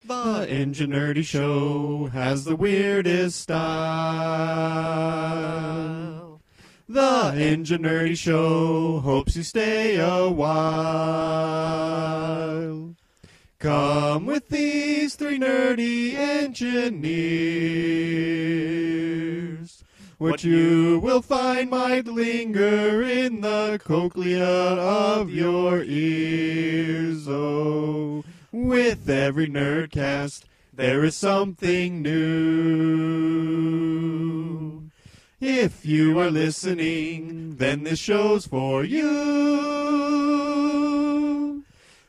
The Enginerdy Show has the weirdest style. The Enginerdy Show hopes you stay a while. Come with these three nerdy engineers. What you will find might linger in the cochlea of your ears. Oh, with every nerdcast, there is something new. If you are listening, then this show's for you.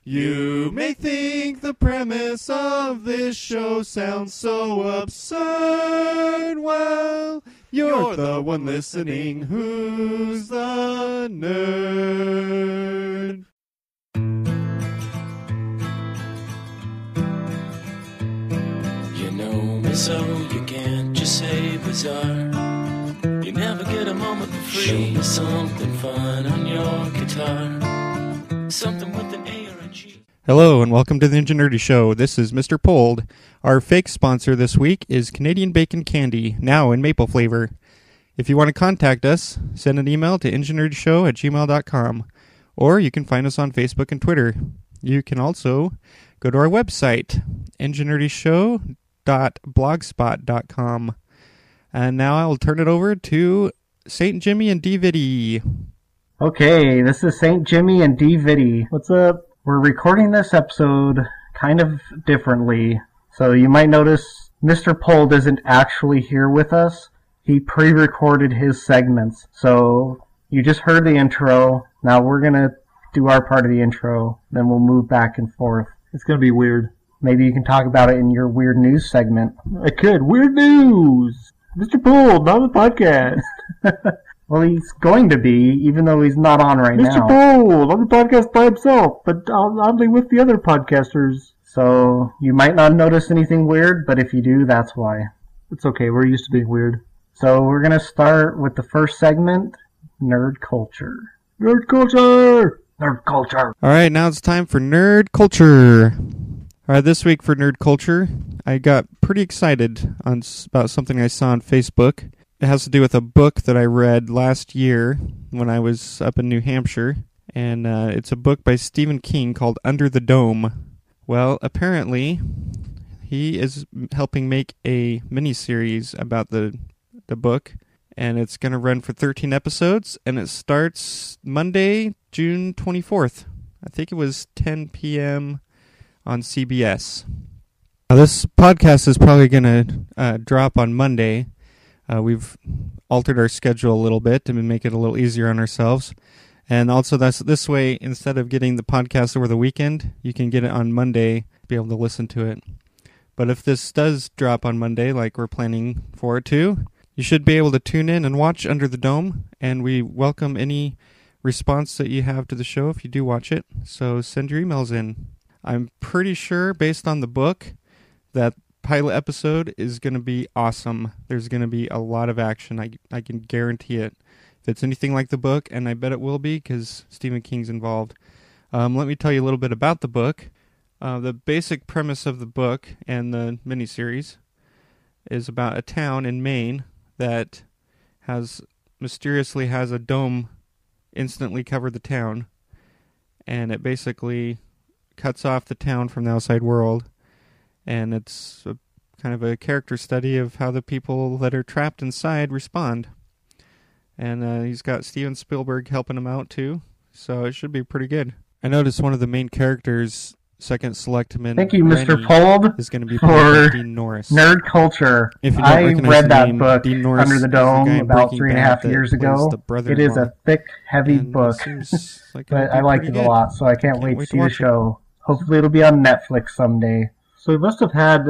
You may think the premise of this show sounds so absurd. Well, you're the one listening who's the nerd. So you can't just say bizarre. You never get a moment for free. Show me something fun on your guitar. Something with an A or a G. Hello and welcome to the Enginerdy Show. This is Mr. Pold. Our fake sponsor this week is Canadian Bacon Candy, now in maple flavor. If you want to contact us, send an email to engineerdyshow@gmail.com, or you can find us on Facebook and Twitter. You can also go to our website, engineerdyshow.blogspot.com. And now I will turn it over to St. Jimmy and D Viddy. Okay, this is St. Jimmy and D Viddy. What's up? We're recording this episode kind of differently. So you might notice Mr. Pold isn't actually here with us. He pre-recorded his segments. So you just heard the intro. Now we're going to do our part of the intro. Then we'll move back and forth. It's going to be weird. Maybe you can talk about it in your weird news segment. I could. Weird news! Mr. Pold, not the podcast. Well, he's going to be, even though he's not on right now. Mr. Pold, on the podcast by himself, but I'll be with the other podcasters. So, you might not notice anything weird, but if you do, that's why. It's okay, we're used to being weird. So, we're going to start with the first segment, Nerd Culture. Nerd Culture! Nerd Culture! Alright, now it's time for Nerd Culture. Alright, this week for Nerd Culture, I got pretty excited about something I saw on Facebook. It has to do with a book that I read last year when I was up in New Hampshire. And it's a book by Stephen King called Under the Dome. Well, apparently, he is helping make a miniseries about the book. And it's going to run for 13 episodes. And it starts Monday, June 24th. I think it was 10 p.m. on CBS. Now, this podcast is probably going to drop on Monday. We've altered our schedule a little bit to make it a little easier on ourselves. And also, this way, instead of getting the podcast over the weekend, you can get it on Monday, be able to listen to it. But if this does drop on Monday, like we're planning for it to, you should be able to tune in and watch Under the Dome. And we welcome any response that you have to the show if you do watch it. So send your emails in. I'm pretty sure, based on the book, that pilot episode is going to be awesome. There's going to be a lot of action. I can guarantee it. If it's anything like the book, and I bet it will be because Stephen King's involved. Let me tell you a little bit about the book. The basic premise of the book and the miniseries is about a town in Maine that mysteriously has a dome instantly cover the town. And it basically cuts off the town from the outside world. And it's kind of a character study of how the people that are trapped inside respond. And he's got Steven Spielberg helping him out too, so it should be pretty good. I noticed one of the main characters, second selectman, thank you, Mr. Pold, is going to be for Dean Norris. Nerd Culture. If you don't I recognize read the that name, book, Dean Norris Under the is Dome, guy in about Breaking 3.5 Bad that years plays ago. the It brother-in-law. is a thick, heavy And book, it seems like it'll but be I liked pretty it a good. lot, so I can't wait to see the watch it. show. Hopefully it'll be on Netflix someday. So he must have had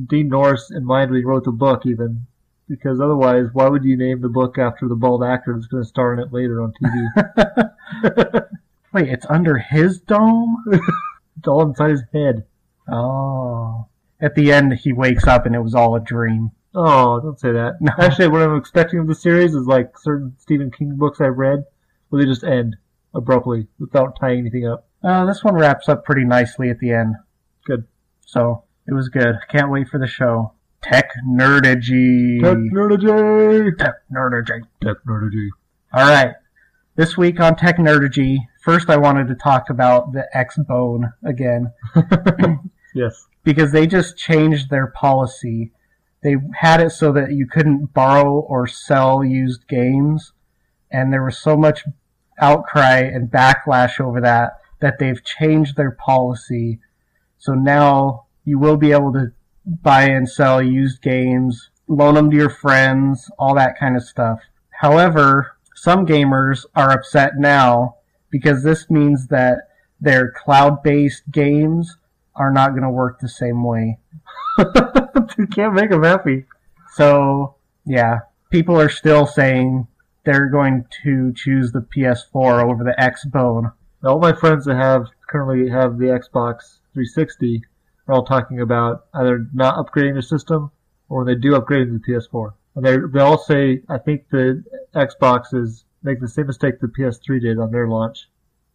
Dean Norris in mind when he wrote the book, even. Because otherwise, why would you name the book after the bald actor that's going to star in it later on TV? Wait, it's under his dome? It's all inside his head. Oh. At the end, he wakes up and it was all a dream. Oh, don't say that. No. Actually, what I'm expecting of the series is like certain Stephen King books I've read where they just end abruptly without tying anything up. This one wraps up pretty nicely at the end. Good. So, It was good. Can't wait for the show. Technerdy. Technerdy. Technerdy. Technerdy. All right. This week on Technerdy, first I wanted to talk about the X-Bone again. Yes. Because they just changed their policy. They had it so that you couldn't borrow or sell used games, and there was so much outcry and backlash over that they've changed their policy. So now you will be able to buy and sell used games, loan them to your friends, all that kind of stuff. However, some gamers are upset now because this means that their cloud-based games are not going to work the same way. You can't make them happy. So, yeah, people are still saying they're going to choose the PS4 over the X-Bone. All my friends that currently have the Xbox 360 are all talking about either not upgrading their system or when they do upgrading to the PS4. And they all say, I think the Xbox is making the same mistake the PS3 did on their launch,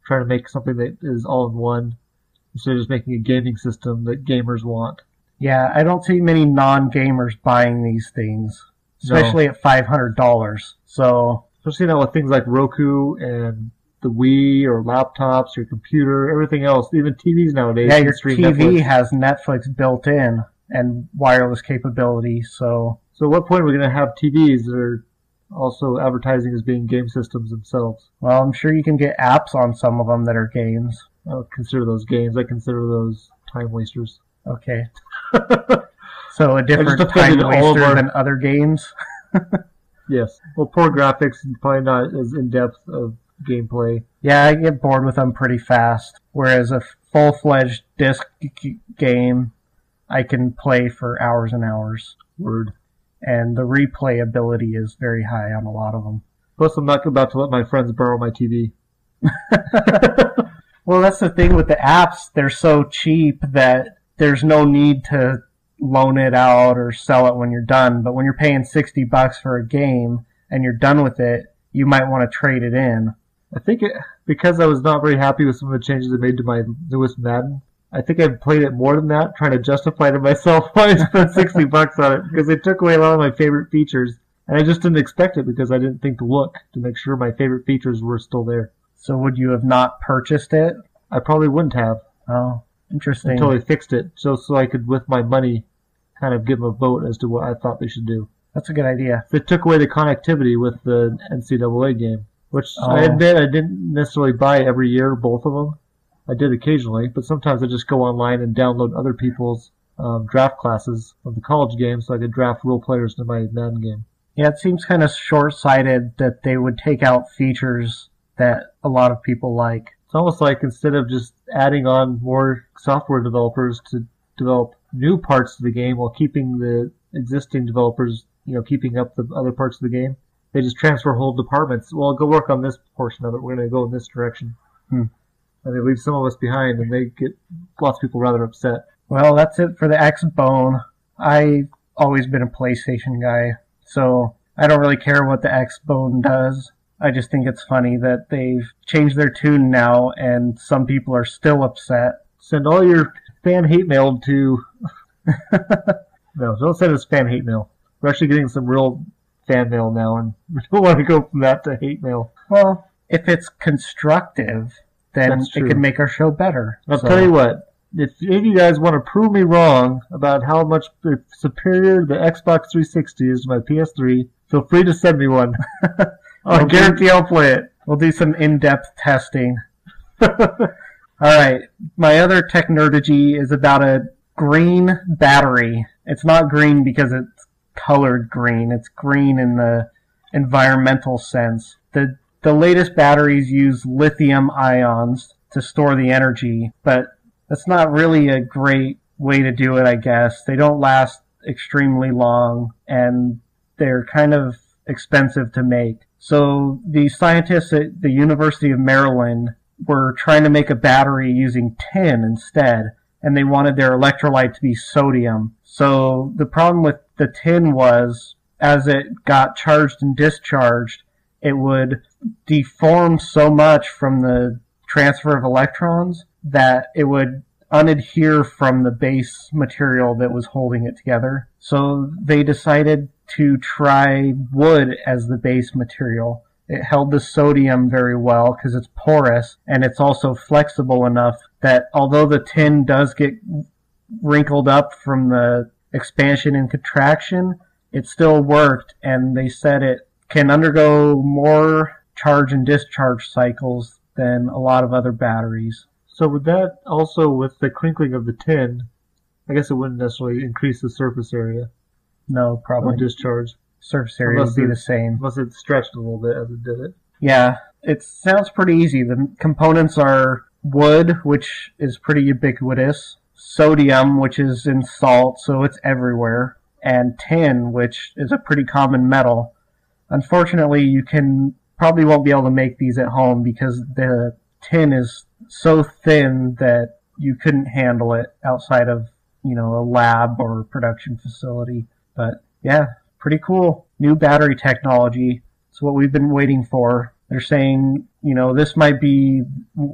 trying to make something that is all in one instead of just making a gaming system that gamers want. Yeah, I don't see many non-gamers buying these things, especially at $500. So, especially now with things like Roku and the Wii or laptops, your computer, everything else, even TVs nowadays. Yeah, your TV Netflix. has Netflix built in and wireless capability. So at what point are we going to have TVs that are also advertising as being game systems themselves? Well, I'm sure you can get apps on some of them that are games. I don't consider those games. I consider those time wasters. Okay. So a different time waster than other games? Yes. Well, poor graphics and probably not as in-depth of gameplay. Yeah, I get bored with them pretty fast. Whereas a full-fledged disc game, I can play for hours and hours. Word. And the replayability is very high on a lot of them. Plus, I'm not about to let my friends borrow my TV. Well, that's the thing with the apps. They're so cheap that there's no need to loan it out or sell it when you're done. But when you're paying $60 for a game and you're done with it, you might want to trade it in. I think because I was not very happy with some of the changes they made to my newest Madden, I think I've played it more than that, trying to justify to myself why I spent $60 on it, because they took away a lot of my favorite features. And I just didn't expect it because I didn't think to look to make sure my favorite features were still there. So would you have not purchased it? I probably wouldn't have. Oh, interesting. Until they fixed it, so I could, with my money, kind of give them a vote as to what I thought they should do. That's a good idea. They took away the connectivity with the NCAA game, which I admit I didn't necessarily buy every year, both of them. I did occasionally, but sometimes I just go online and download other people's draft classes of the college game so I could draft real players into my Madden game. Yeah, it seems kind of short-sighted that they would take out features that a lot of people like. It's almost like instead of just adding on more software developers to develop new parts of the game while keeping the existing developers, keeping up the other parts of the game, they just transfer whole departments. Well, go work on this portion of it. We're going to go in this direction. And they leave some of us behind, and they get lots of people rather upset. Well, that's it for the X-Bone. I've always been a PlayStation guy, so I don't really care what the X-Bone does. I just think it's funny that they've changed their tune now, and some people are still upset. Send all your fan hate mail to... No, don't send us fan hate mail. We're actually getting some real fan mail now, and we don't want to go from that to hate mail. Well, if it's constructive, then it can make our show better. I'll tell you what, if any of you guys want to prove me wrong about how much superior the Xbox 360 is to my PS3, feel free to send me one. I guarantee I'll play it. We'll do some in-depth testing. Alright, my other technergy is about a green battery. It's not green because it's colored green. It's green in the environmental sense. The latest batteries use lithium ions to store the energy, but that's not really a great way to do it, I guess. They don't last extremely long, and they're kind of expensive to make. So the scientists at the University of Maryland were trying to make a battery using tin instead, and they wanted their electrolyte to be sodium. So the problem with the tin was, as it got charged and discharged, it would deform so much from the transfer of electrons that it would unadhere from the base material that was holding it together. So they decided to try wood as the base material. It held the sodium very well because it's porous, and it's also flexible enough that although the tin does get wrinkled up from the expansion and contraction, it still worked, and they said it can undergo more charge and discharge cycles than a lot of other batteries. So would that also, with the crinkling of the tin, I guess it wouldn't necessarily increase the surface area No, probably. of discharge, Surface area would be the same. unless it stretched a little bit as it did it. Yeah, it sounds pretty easy. The components are wood, which is pretty ubiquitous, sodium, which is in salt, so it's everywhere, and tin, which is a pretty common metal. Unfortunately, you probably won't be able to make these at home because the tin is so thin that you couldn't handle it outside of, a lab or production facility. But yeah, pretty cool. New battery technology. It's what we've been waiting for. They're saying, this might be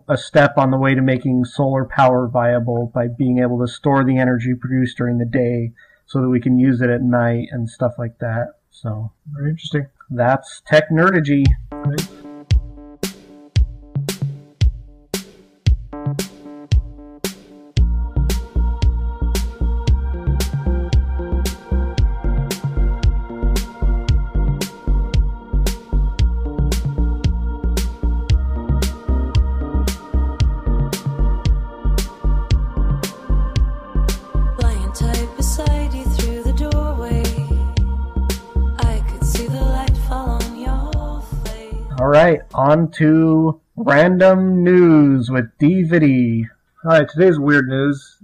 a step on the way to making solar power viable by being able to store the energy produced during the day so that we can use it at night and stuff like that. So, Very interesting. that's Technerdy. Right. Lying tight beside you through the doorway, I could see the light fall on your face. All right, on to random news with D Viddy. All right, today's weird news.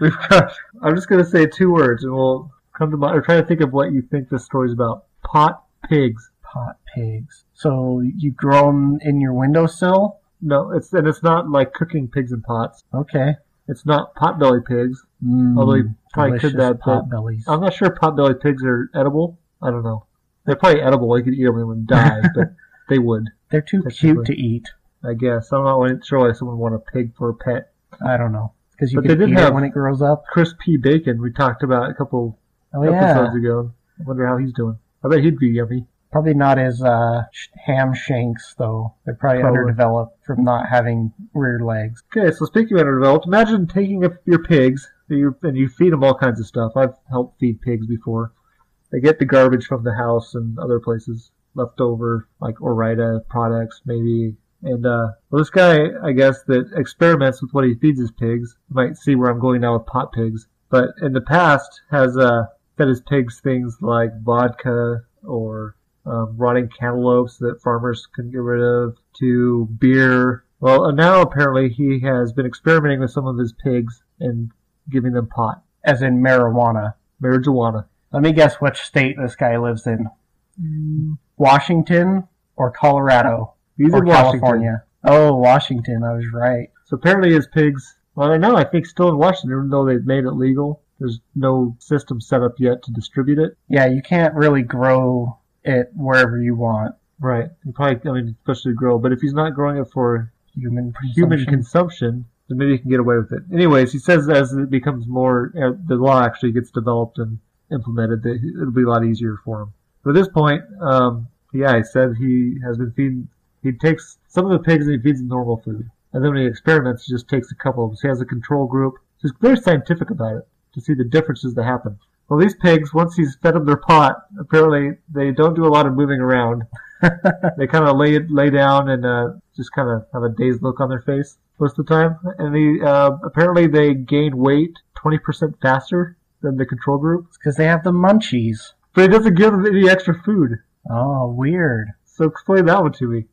We've got. I'm just going to say 2 words, and we'll come to I'm trying to think of what you think this story's about. Pot pigs. Pot pigs. So you grow them in your windowsill? No, it's not like cooking pigs in pots. Okay. It's not potbelly pigs. Although you probably could delicious that, but potbellies. I'm not sure potbelly pigs are edible. I don't know. They're probably edible. You could eat them and they would die, but they would, They're too cute to eat. I guess. I'm not sure why someone would want a pig for a pet. I don't know. Because you But can they did eat it have- when it grows up. Chris P. Bacon, we talked about a couple Oh yeah. episodes ago. I wonder how he's doing. I bet he'd be yummy. Probably not as ham shanks though. They're probably Probably. underdeveloped from not having rear legs. Okay, so speaking of underdeveloped, imagine taking up your pigs and you feed them all kinds of stuff. I've helped feed pigs before. They get the garbage from the house and other places left over, like Orita products maybe. And this guy, I guess, that experiments with what he feeds his pigs, you might see where I'm going now with pot pigs, but in the past has fed his pigs things like vodka or rotting cantaloupes that farmers can get rid of, to beer. Well, now apparently he has been experimenting with some of his pigs and giving them pot. As in marijuana. Marijuana. Let me guess which state this guy lives in. Washington or Colorado? He's or in Washington. California? Oh, Washington. I was right. So apparently his pigs, well, I know, I think still in Washington, even though they've made it legal. There's no system set up yet to distribute it. Yeah, you can't really grow it wherever you want. Right. You probably, especially to grow. But if he's not growing it for Human consumption, then maybe he can get away with it. Anyways, he says as it becomes more, the law actually gets developed and implemented, that it'll be a lot easier for him. But at this point, he said he has been feeding, he takes some of the pigs and he feeds them normal food. And then when he experiments, he just takes a couple of them. So he has a control group. He's very scientific about it to see the differences that happen. Well, these pigs, once he's fed them their pot, apparently they don't do a lot of moving around. They kind of lay down and just kind of have a dazed look on their face most of the time. And apparently they gain weight 20% faster than the control group. It's because they have the munchies. But it doesn't give them any extra food. Oh, weird. So explain that one to me.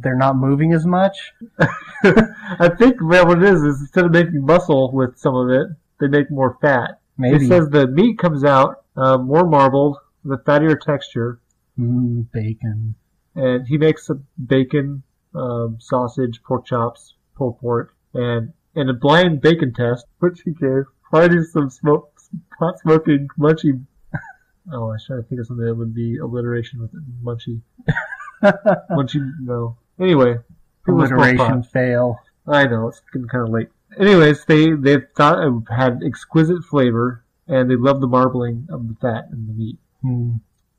They're not moving as much? I think what it is instead of making muscle with some of it, they make more fat. Maybe. It says the meat comes out more marbled, with a fattier texture. Bacon. And he makes a bacon, sausage, pork chops, pulled pork, and in a blind bacon test, which he gave, finding some pot smoking munchie. Oh, I was trying to think of something that would be alliteration with munchie. Munchie, no. Anyway. Alliteration fail. I know, it's getting kind of late. Anyways, they thought it had exquisite flavor, and they love the marbling of the fat in the meat.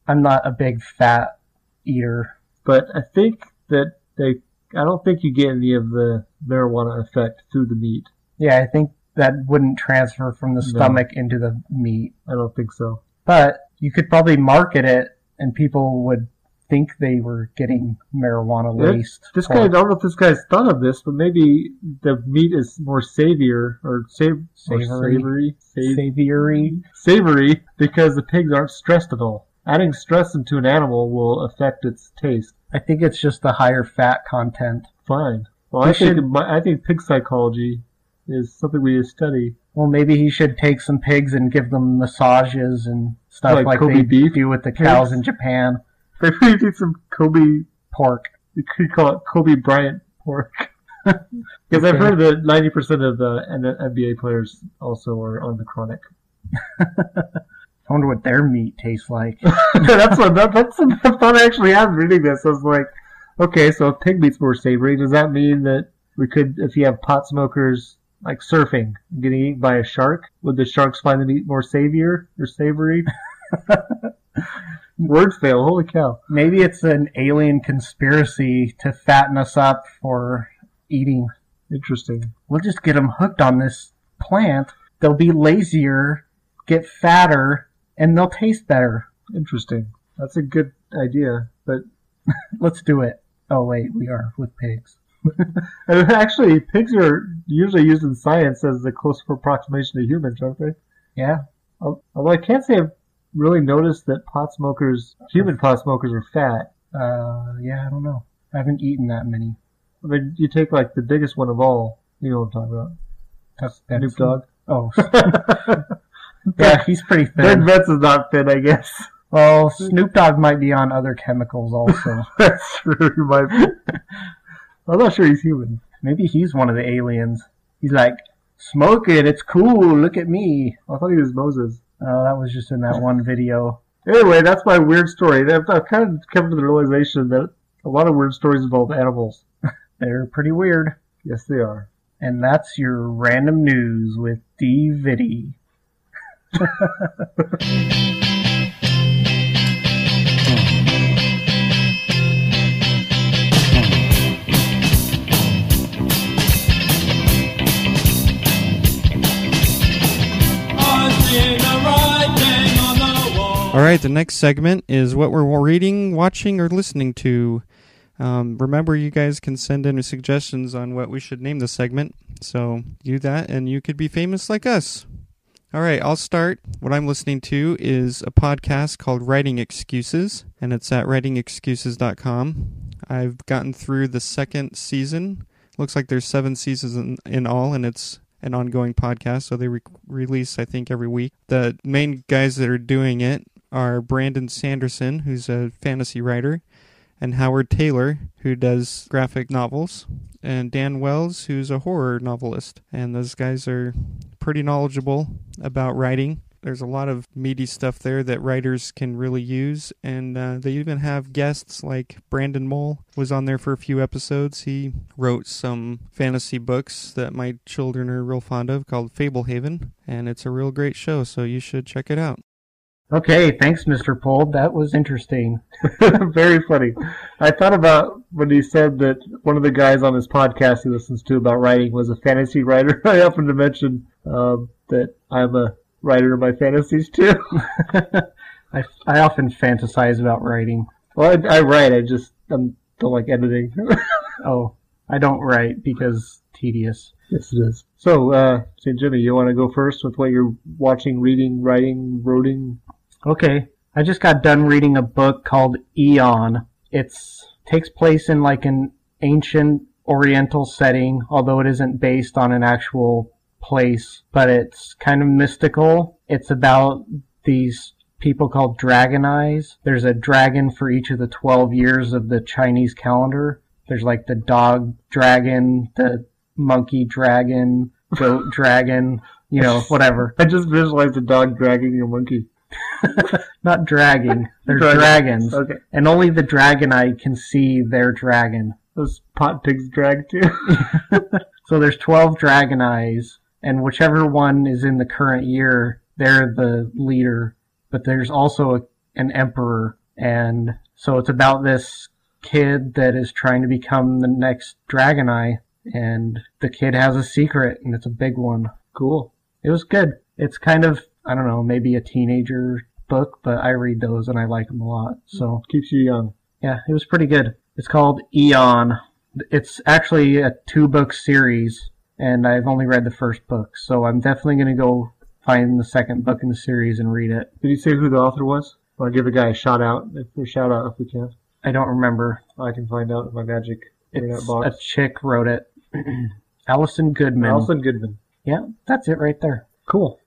I'm not a big fat eater. But I think that I don't think you get any of the marijuana effect through the meat. Yeah, I think that wouldn't transfer from the stomach into the meat. I don't think so. But you could probably market it, and people would think they were getting marijuana laced. This guy, I don't know if this guy's thought of this, but maybe the meat is more savory because the pigs aren't stressed at all. Adding stress into an animal will affect its taste. I think it's just the higher fat content. Fine. Well, I think pig psychology is something we study. Well, maybe he should take some pigs and give them massages and stuff like Kobe they beef do with the cows in Japan. Maybe we need some Kobe pork. You could call it Kobe Bryant pork. Because I've heard that 90% of the NBA players also are on the chronic. I wonder what their meat tastes like. That's what I thought I actually had reading this. I was like, okay, so if pig meat's more savory, does that mean that we could, if you have pot smokers like surfing and getting eaten by a shark, would the sharks find the meat more savory? Word fail, holy cow. Maybe it's an alien conspiracy to fatten us up for eating. Interesting. We'll just get them hooked on this plant. They'll be lazier, get fatter, and they'll taste better. Interesting. That's a good idea, but let's do it. Oh wait, we are with pigs. And actually, pigs are usually used in science as a close approximation to humans, aren't they? Yeah. Although I can't say I've really noticed that human pot smokers are fat. Yeah, I don't know. I haven't eaten that many. I mean, you take like the biggest one of all. You know what I'm talking about? That's Snoop Dogg. Oh. Yeah, he's pretty thin. Ben Betts is not thin, I guess. Well, Snoop Dogg might be on other chemicals also. That's true, he might be. I'm not sure he's human. Maybe he's one of the aliens. He's like, smoke it, it's cool, look at me. I thought he was Moses. Oh, that was just in that one video. Anyway, that's my weird story. I've kind of come to the realization that a lot of weird stories involve animals. They're pretty weird. Yes, they are. And that's your random news with D Viddy. All right, the next segment is what we're reading, watching, or listening to. Remember, you guys can send in suggestions on what we should name the segment. So do that, and you could be famous like us. All right, I'll start. What I'm listening to is a podcast called Writing Excuses, and it's at writingexcuses.com. I've gotten through the second season. Looks like there's 7 seasons in all, and it's an ongoing podcast, so they release, I think, every week. The main guys that are doing it are Brandon Sanderson, who's a fantasy writer, and Howard Taylor, who does graphic novels, and Dan Wells, who's a horror novelist. And those guys are pretty knowledgeable about writing. There's a lot of meaty stuff there that writers can really use, and they even have guests like Brandon Mole was on there for a few episodes. He wrote some fantasy books that my children are real fond of called Fablehaven, and it's a real great show, so you should check it out. Okay, thanks, Mr. Pold. That was interesting. Very funny. I thought about when he said that one of the guys on his podcast he listens to about writing was a fantasy writer. I happened to mention that I'm a writer of my fantasies too. I often fantasize about writing. Well, I write. I just don't like editing. Oh, I don't write because tedious. Yes, it is. So, St. Jimmy, you want to go first with what you're watching, reading, writing, wroting? Okay. I just got done reading a book called Eon. It takes place in like an ancient oriental setting, although it isn't based on an actual place, but it's kind of mystical. It's about these people called Dragon Eyes. There's a dragon for each of the 12 years of the Chinese calendar. There's like the dog dragon, the monkey dragon, goat dragon, whatever. I just visualized a dog dragging a monkey. Not dragging. They're dragons. Okay. And only the Dragon Eye can see their dragon. Those pot pigs drag too. So there's 12 dragon eyes, and whichever one is in the current year, they're the leader. But there's also an emperor, and so it's about this kid that is trying to become the next dragon eye, and the kid has a secret, and it's a big one. Cool. It was good. It's kind of, I don't know, maybe a teenager book, but I read those and I like them a lot. So Keeps you young. yeah, it was pretty good. It's called Eon. It's actually a 2-book series, and I've only read the first book, so I'm definitely going to go find the second book in the series and read it. Did you say who the author was? I'll give the guy a shout out if we can. I don't remember. I can find out in my magic internet It's box. a chick wrote it. Allison Goodman. Alison Goodman. Yeah, that's it right there. Cool.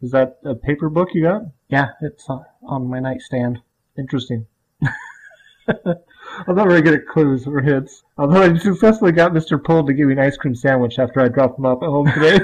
Is that a paper book you got? Yeah, it's on my nightstand. Interesting. I'm not very good at clues or hints. Although I successfully got Mr. Pull to give me an ice cream sandwich after I dropped him off at home today.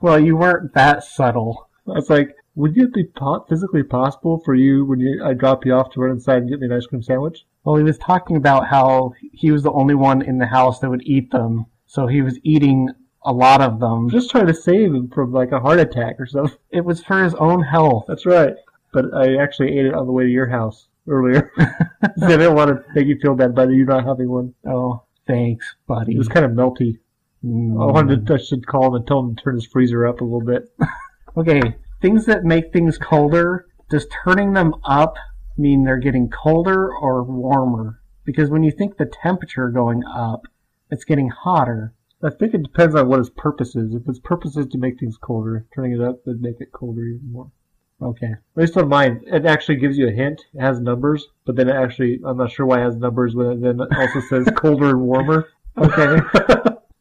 Well, you weren't that subtle. I was like, would it be physically possible for you when I drop you off to run inside and get me an ice cream sandwich? Well, he was talking about how he was the only one in the house that would eat them, so he was eating a lot of them. I'm just trying to save him from like a heart attack or something. It was for his own health. That's right. But I actually ate it on the way to your house earlier. I didn't want to make you feel bad by you not having one. Oh, thanks, buddy. It was kind of melty. I should call him and tell him to turn his freezer up a little bit. Okay, things that make things colder, does turning them up mean they're getting colder or warmer? Because when you think the temperature going up, it's getting hotter. I think it depends on what his purpose is. If his purpose is to make things colder, turning it up would make it colder even more. Okay. At least on mine, it actually gives you a hint. It has numbers, but then it actually, I'm not sure why it has numbers when it then also says colder and warmer. Okay.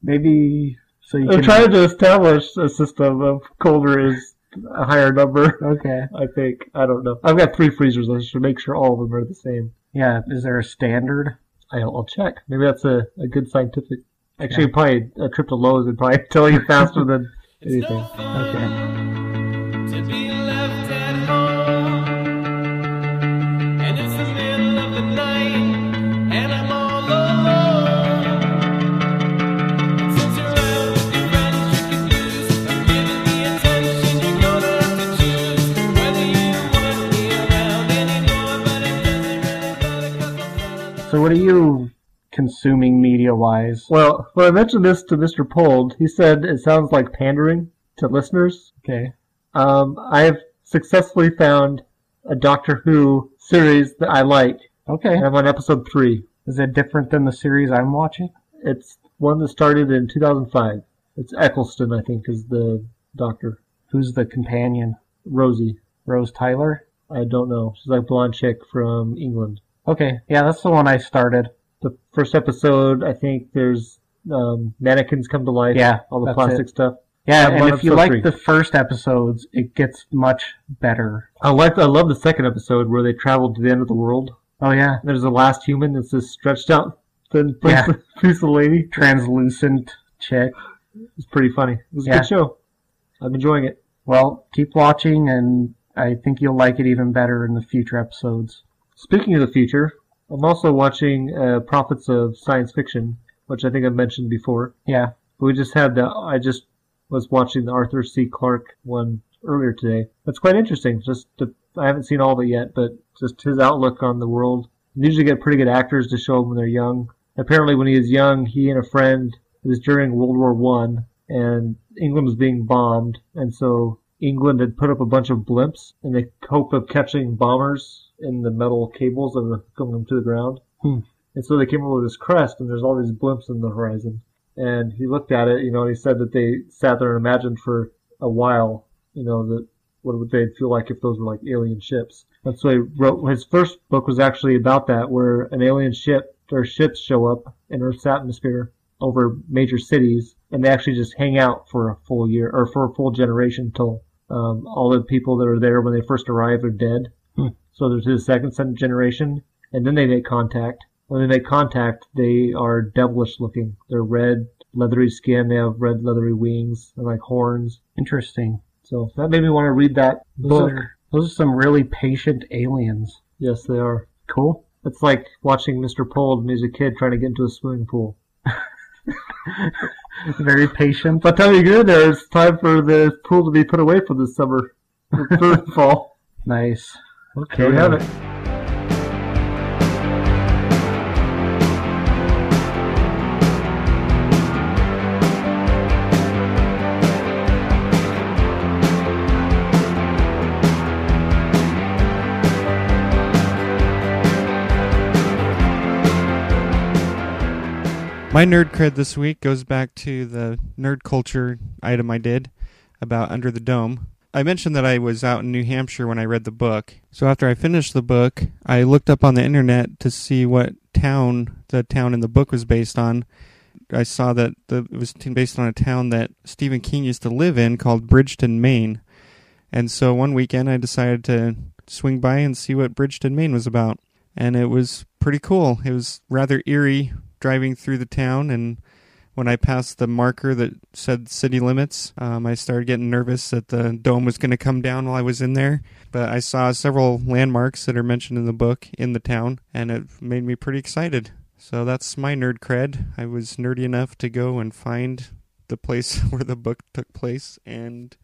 Maybe so you I'm can... trying to establish a system of colder is a higher number. Okay. I think. I don't know. I've got 3 freezers. I should make sure all of them are the same. Yeah, is there a standard? I'll check. Maybe that's a good scientific... Actually, probably a trip to Lowe's would probably tell you faster than anything. Okay. To be left at home, and it's the middle of the night, and I'm all alone. Since you're out with your friends drinking booze, I'm giving the attention you're gonna have to choose whether you want me around anymore, but it doesn't really matter 'cause I'm sad. So what are you consuming media-wise? Well, when I mentioned this to Mr. Pold, he said it sounds like pandering to listeners. Okay. I've successfully found a Doctor Who series that I like. Okay. And I'm on episode 3. Is it different than the series I'm watching? It's one that started in 2005. It's Eccleston, I think, is the Doctor. Who's the companion? Rosie. Rose Tyler? I don't know. She's like a blonde chick from England. Okay. Yeah, that's the one I started. The first episode, I think there's mannequins come to life. Yeah, all the that's plastic it. stuff. Yeah, I'm and on if you episode like 3. the first episodes, it gets much better. I love the second episode where they traveled to the end of the world. Oh, yeah. There's the last human that's just stretched out. Then Yeah. piece of lady. Translucent chick. It's pretty funny. It was a Yeah. good show. I'm enjoying it. Well, keep watching, and I think you'll like it even better in the future episodes. Speaking of the future, I'm also watching Prophets of Science Fiction, which I think I mentioned before. Yeah. We just had I just was watching the Arthur C. Clarke one earlier today. It's quite interesting. I haven't seen all of it yet, but just his outlook on the world. You usually get pretty good actors to show them when they're young. Apparently when he was young, he and a friend, it was during World War One, and England was being bombed, and so England had put up a bunch of blimps in the hope of catching bombers in the metal cables that were hooking them to the ground. And so they came up with this crest, and there's all these blimps in the horizon. And he looked at it, and he said that they sat there and imagined for a while, that what would they feel like if those were like alien ships. And so he wrote, his first book was actually about that, where an alien ship, or ships show up in Earth's atmosphere over major cities, and they actually just hang out for a full year, or for a full generation till all the people that are there when they first arrive are dead. So there's the second generation, and then they make contact. When they make contact, they are devilish looking. They're red, leathery skin. They have red, leathery wings and like horns. Interesting. So that made me want to read that book. Those are some really patient aliens. Yes, they are. Cool. It's like watching Mr. Pold when he's a kid trying to get into a swimming pool. Very patient. By the time you get in there, it's time for the pool to be put away for this summer. For fall. Nice. Okay. There we have it. My nerd cred this week goes back to the nerd culture item I did about Under the Dome. I mentioned that I was out in New Hampshire when I read the book. So after I finished the book, I looked up on the internet to see what town the town in the book was based on. I saw that it was based on a town that Stephen King used to live in called Bridgeton, Maine. And so one weekend I decided to swing by and see what Bridgeton, Maine was about. And it was pretty cool. It was rather eerie driving through the town, and when I passed the marker that said city limits, I started getting nervous that the dome was going to come down while I was in there. But I saw several landmarks that are mentioned in the book in the town, and it made me pretty excited. So that's my nerd cred. I was nerdy enough to go and find the place where the book took place, and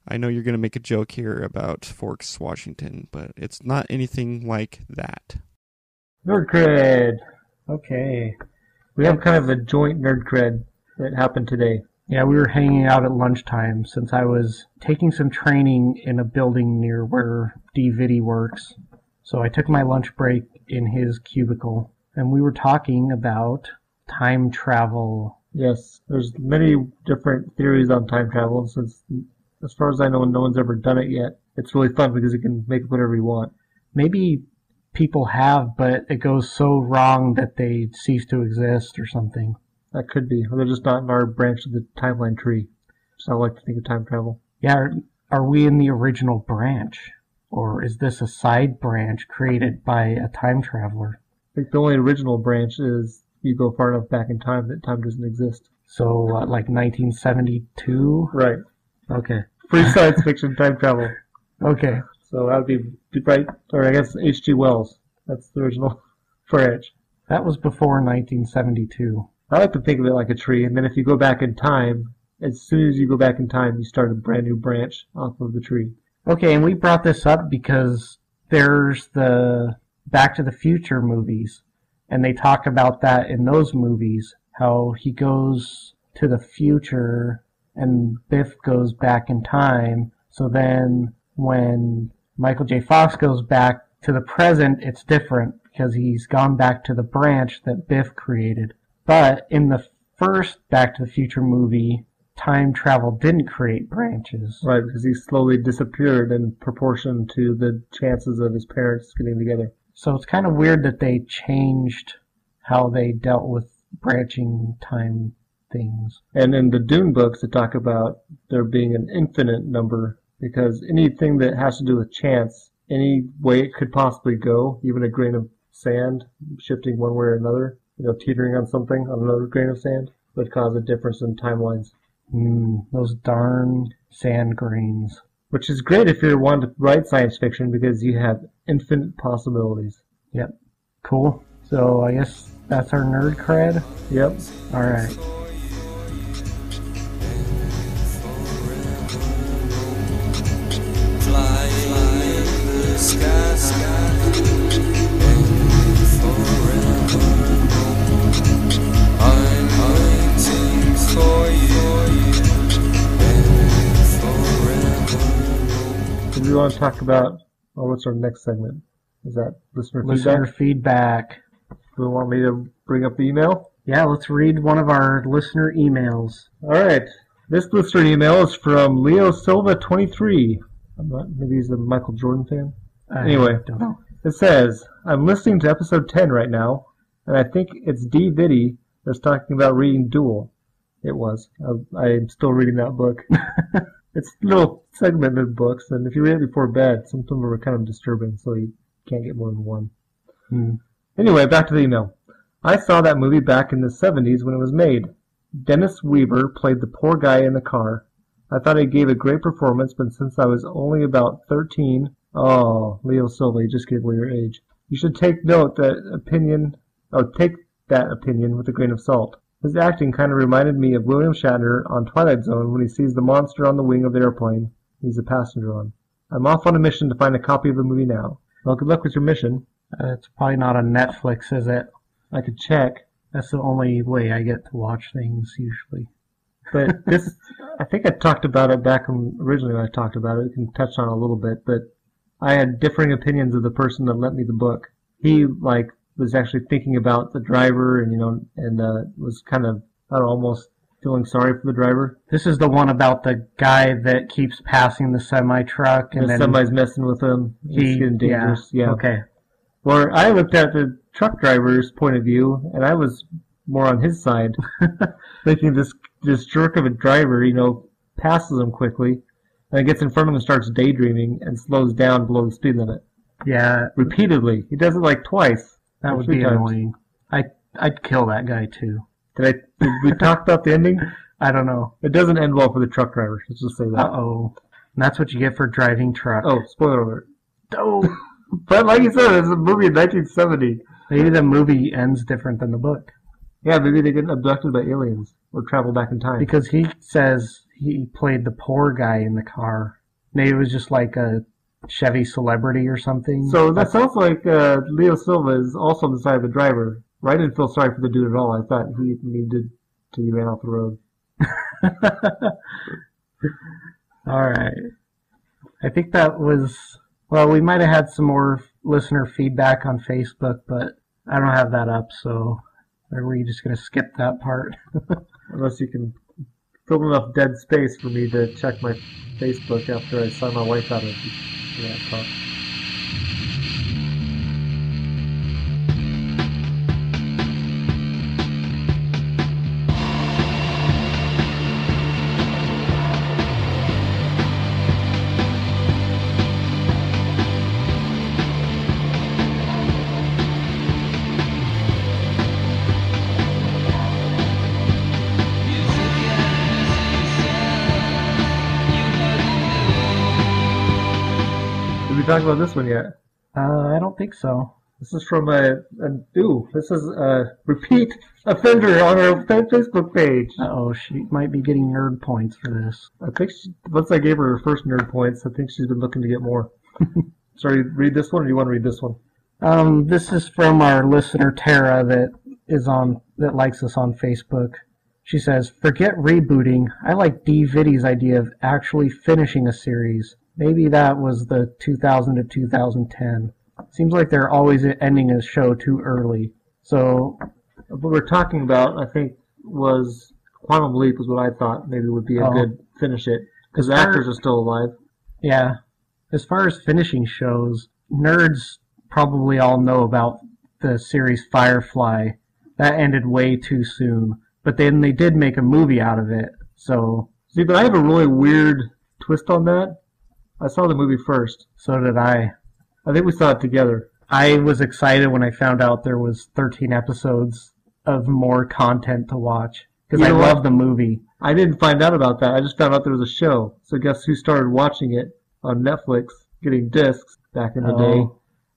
I know you're going to make a joke here about Forks, Washington, but it's not anything like that. Nerd cred. Okay. We have kind of a joint nerd cred that happened today. Yeah, we were hanging out at lunchtime since I was taking some training in a building near where D Viddy works. So I took my lunch break in his cubicle, and we were talking about time travel. Yes, there's many different theories on time travel, and since, as far as I know, no one's ever done it yet. It's really fun because you can make whatever you want. Maybe people have, but it goes so wrong that they cease to exist or something. That could be. Or they're just not in our branch of the timeline tree. So I like to think of time travel. Yeah, are we in the original branch? Or is this a side branch created by a time traveler? I think the only original branch is you go far enough back in time that time doesn't exist. So, like 1972? Right. Okay. Free science fiction time travel. Okay. So that would be right, or I guess H.G. Wells. That's the original branch. That was before 1972. I like to think of it like a tree, and then if you go back in time, as soon as you go back in time, you start a brand new branch off of the tree. Okay, and we brought this up because there's the Back to the Future movies, and they talk about that in those movies, how he goes to the future and Biff goes back in time, so then when Michael J. Fox goes back to the present, it's different because he's gone back to the branch that Biff created. But in the first Back to the Future movie, time travel didn't create branches. Right, because he slowly disappeared in proportion to the chances of his parents getting together. So it's kind of weird that they changed how they dealt with branching time things. And in the Dune books, they talk about there being an infinite number, because anything that has to do with chance, any way it could possibly go, even a grain of sand shifting one way or another, teetering on something, on another grain of sand, would cause a difference in timelines. Those darn sand grains. Which is great if you're wanting to write science fiction because you have infinite possibilities. Yep. Cool. So I guess that's our nerd cred? Yep. Alright. Do we want to talk about, what's our next segment? Is that listener feedback? Do you want me to bring up the email? Yeah, let's read one of our listener emails. Alright. This listener email is from Leo Silva 23. Maybe he's a Michael Jordan fan? Anyway, don't know. It says, I'm listening to episode 10 right now, and I think it's D Viddy that's talking about reading Duel. It was. I'm still reading that book. It's a little segmented books, and if you read it before bed, some of them are kind of disturbing, so you can't get more than one. Anyway, back to the email. I saw that movie back in the 70s when it was made. Dennis Weaver played the poor guy in the car. I thought he gave a great performance, but since I was only about 13... Oh, Leo Silva, you just gave away your age. You should take that opinion with a grain of salt. His acting kind of reminded me of William Shatner on Twilight Zone when he sees the monster on the wing of the airplane he's a passenger on. I'm off on a mission to find a copy of the movie now. Well, good luck with your mission. It's probably not on Netflix, is it? I could check. That's the only way I get to watch things usually. But this, I think I talked about it back originally when I talked about it. We can touch on it a little bit, but I had differing opinions of the person that lent me the book. He, was actually thinking about the driver and was kind of, almost feeling sorry for the driver. This is the one about the guy that keeps passing the semi-truck and then somebody's messing with him. He's getting dangerous. Yeah. Okay. Well, I looked at the truck driver's point of view, and I was more on his side, thinking this jerk of a driver, passes him quickly, and gets in front of him and starts daydreaming and slows down below the speed limit. Yeah. Repeatedly. He does it twice. That would be annoying. I'd kill that guy too. Did we talk about the ending? I don't know. It doesn't end well for the truck driver. Let's just say that. Uh-oh. And that's what you get for driving truck. Oh, spoiler alert. Oh. But like you said, it's a movie in 1970. Maybe the movie ends different than the book. Yeah, maybe they get abducted by aliens or travel back in time. Because he says he played the poor guy in the car. Maybe it was just like a Chevy Celebrity or something. So that sounds like Leo Silva is also on the side of the driver. I didn't feel sorry for the dude at all. I thought he needed to be ran off the road. All right. I think that was... Well, we might have had some more listener feedback on Facebook, but I don't have that up, so we're just going to skip that part. Unless you can fill enough dead space for me to check my Facebook after I sign my wife out of that talk. Talk about this one yet? I don't think so. This is from this is a repeat offender on our Facebook page. Uh-oh, she might be getting nerd points for this. I think once I gave her her first nerd points, I think she's been looking to get more. Sorry, read this one, or do you want to read this one? This is from our listener Tara that likes us on Facebook. She says, "Forget rebooting. I like D Viddy's idea of actually finishing a series. Maybe that was the 2000 to 2010. Seems like they're always ending a show too early." So, what we're talking about, I think, was Quantum Leap was what I thought maybe would be a good finish it. Because the actors are still alive. Yeah. As far as finishing shows, nerds probably all know about the series Firefly. That ended way too soon. But then they did make a movie out of it. So. See, but I have a really weird twist on that. I saw the movie first. So did I. I think we saw it together. I was excited when I found out there was 13 episodes of more content to watch. Because I love the movie. I didn't find out about that. I just found out there was a show. So guess who started watching it on Netflix, getting discs back in the day.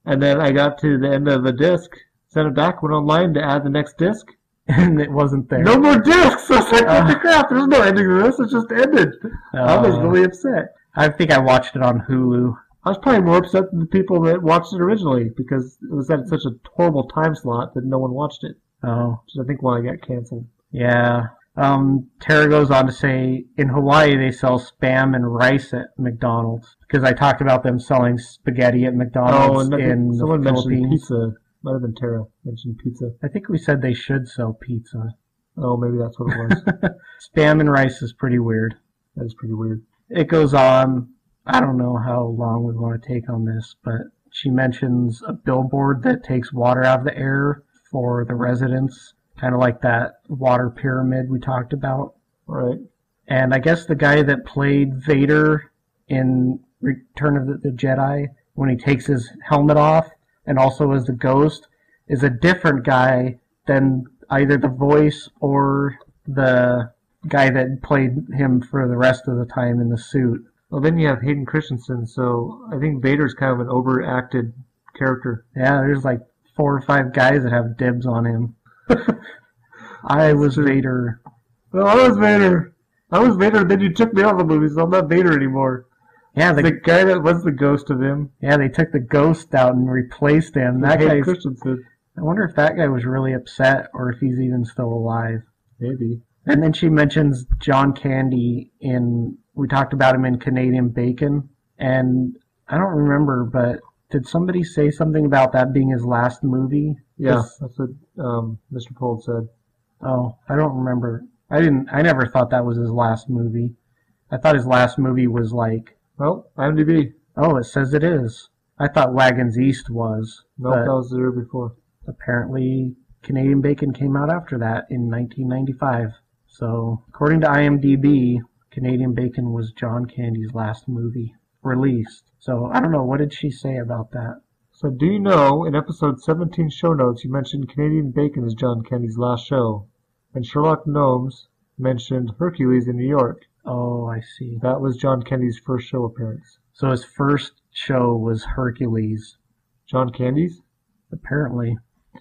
And then I got to the end of the disc, sent it back, went online to add the next disc. And it wasn't there. No more discs! I was like, what the crap? There's no ending to this. It just ended. I was really upset. I think I watched it on Hulu. I was probably more upset than the people that watched it originally because it was at such a horrible time slot that no one watched it. Oh. Which I think why it got canceled. Yeah. Tara goes on to say, in Hawaii they sell Spam and rice at McDonald's. Because I talked about them selling spaghetti at McDonald's in someone the Philippines. Mentioned pizza. Might have been Tara mentioned pizza. I think we said they should sell pizza. Oh, maybe that's what it was. Spam and rice is pretty weird. That is pretty weird. It goes on. I don't know how long we want to take on this, but she mentions a billboard that takes water out of the air for the residents, kind of like that water pyramid we talked about. Right. And I guess the guy that played Vader in Return of the Jedi, when he takes his helmet off, and also as the ghost, is a different guy than either the voice or the guy that played him for the rest of the time in the suit. Well, then you have Hayden Christensen, so I think Vader's kind of an overacted character. Yeah, there's like 4 or 5 guys that have dibs on him. I was Vader. Well, I was Vader. I was Vader, then you took me out of the movie, so I'm not Vader anymore. Yeah, The guy that was the ghost of him. yeah, they took the ghost out and replaced him. That Hayden guy's, Christensen. I wonder if that guy was really upset or if he's even still alive. Maybe. And then she mentions John Candy we talked about him in Canadian Bacon, and I don't remember, but did somebody say something about that being his last movie? Yeah, that's what Mr. Pold said. Oh, I don't remember. I never thought that was his last movie. I thought his last movie was like, Well, IMDb. oh, it says it is. I thought Wagons East was. Nope, but that was the year before. apparently Canadian Bacon came out after that in 1995. So, according to IMDb, Canadian Bacon was John Candy's last movie released. So, I don't know, what did she say about that? So do you know, in episode 17 show notes, you mentioned Canadian Bacon as John Candy's last show, and Sherlock Gnomes mentioned Hercules in New York. Oh, I see. That was John Candy's first show appearance. So his first show was Hercules, John Candy's? apparently,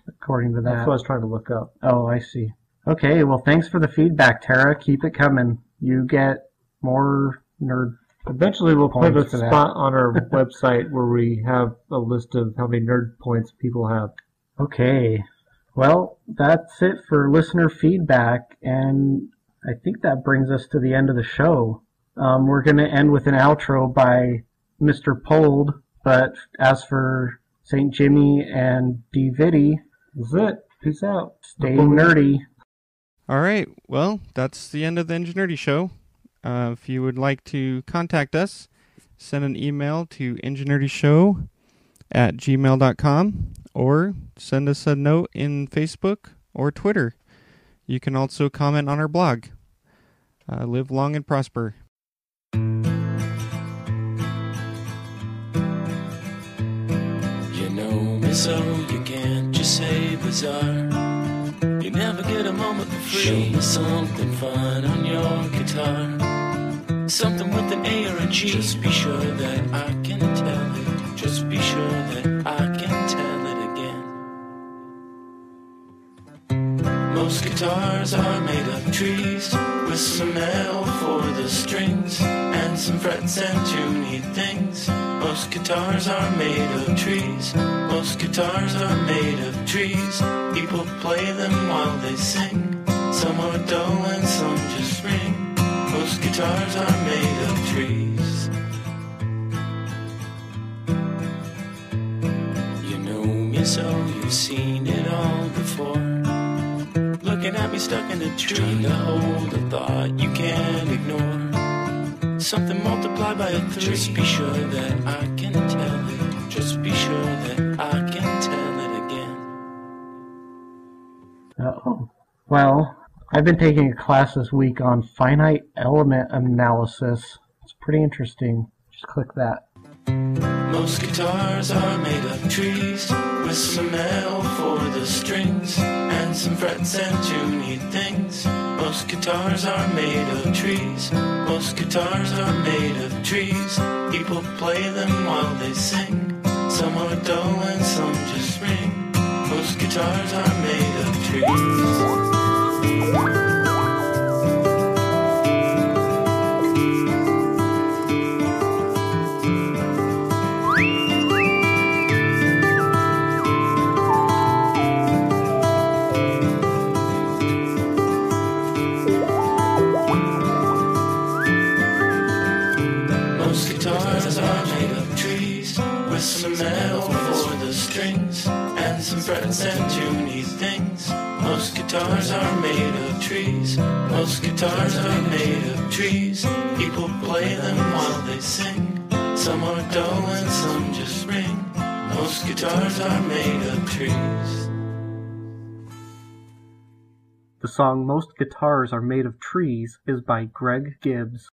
according to that. That's what I was trying to look up. Oh, I see. Okay, well, thanks for the feedback, Tara. Keep it coming. You get more nerd. Eventually we'll put a Points for that. spot on our website where we have a list of how many nerd points people have. Okay. Well, that's it for listener feedback, and I think that brings us to the end of the show. We're going to end with an outro by Mr. Pold, but as for St. Jimmy and D Viddy, That's it. Peace out. stay nerdy. All right. Well, that's the end of the Enginerdy Show. If you would like to contact us, send an email to engineerdyshow@gmail.com or send us a note in Facebook or Twitter. You can also comment on our blog. Live long and prosper. You know me so you can't just say bizarre. You never get a moment for free. Show me something fun on your guitar. Something with an A or a G. Just be sure that I can tell it. Just be sure that I can tell it again. Most guitars are made of trees, with some L for the strings, and some frets and tuney things. Most guitars are made of trees. Most guitars are made of trees. People play them while they sing. Some are dull and some just ring. Most guitars are made of trees. You know me so you've seen it all before. Looking at me stuck in a tree, trying to hold a thought you can't ignore. Something multiplied by a 3. Just be sure that I can tell it. Just be sure that I can tell it again. Uh-oh. Well, I've been taking a class this week on finite element analysis. It's pretty interesting. Just click that. Most guitars are made of trees, with some L for the strings, and some frets and tuney things. Most guitars are made of trees. Most guitars are made of trees. People play them while they sing. Some are dull and some just ring. Most guitars are made of trees. Most guitars are made of trees, with some L for the strings, and some frets and tuney things. Most guitars are made of trees. Most guitars are made of trees. People play them while they sing. Some are dull and some just ring. Most guitars are made of trees. The song Most Guitars Are Made of Trees is by Greg Gibbs.